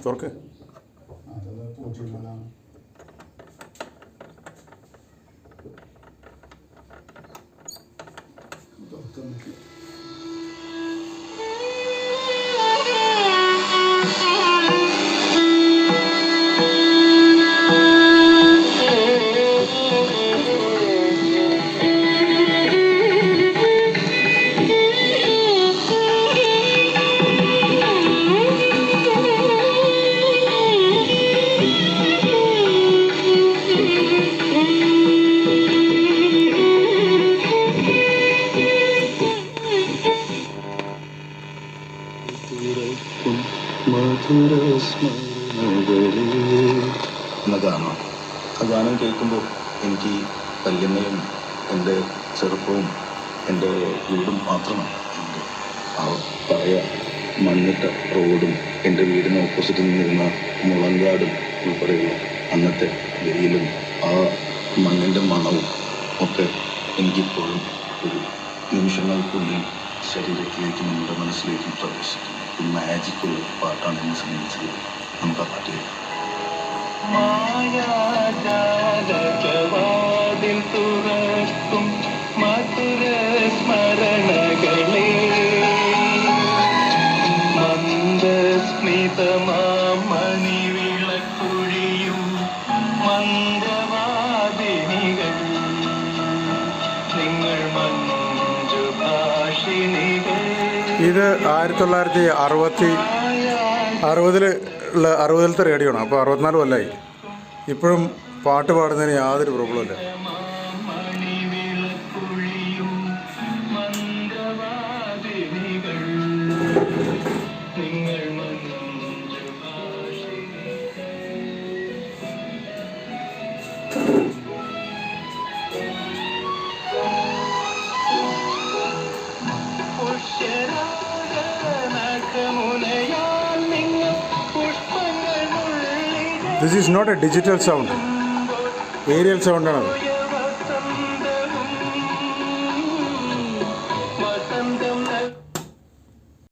തുറക്ക്. എന്ന ഗാനം. ആ ഗാനം കേൾക്കുമ്പോൾ എനിക്ക് കല്യമ്മയും എൻ്റെ ചെറുപ്പവും എൻ്റെ വീടും മാത്രമാണ്. എൻ്റെ ആ പഴയ മണ്ണിട്ട റോഡും എൻ്റെ വീടിന് ഓപ്പോസിറ്റ് നിന്നിരുന്ന മുളങ്കാടും ഉൾപ്പെടെയുള്ള അന്നത്തെ വെയിലും ആ മണ്ണിൻ്റെ മണവും ഒക്കെ എനിക്കിപ്പോഴും ഒരു നിമിഷങ്ങൾക്കുള്ളിൽ ശരീരത്തിലേക്കും നമ്മുടെ മനസ്സിലേക്കും പ്രവേശിക്കുന്നു. ഒരു മാജിക്കുള്ള പാട്ടാണ് എന്നെ സംബന്ധിച്ചത്. നമുക്ക് ആ പാട്ട് കേൾക്കാം. മായാജാലകവാതിൽ തുറക്കും മധുര സ്മരണകളെ മന്ദസ്മിതമാമണിവിളക്കുഴിയും മന്ദവാദിനികൾ നിങ്ങൾ മഞ്ജുഭാഷിണികൾ. ഇത് 1960-ലത്തെ റേഡിയോ ആണ്. അപ്പോൾ 64 കൊല്ലമായി. ഇപ്പോഴും പാട്ട് പാടുന്നതിന് യാതൊരു പ്രോബ്ലമില്ല. This is not a digital sound. Aerial sound ആണ്.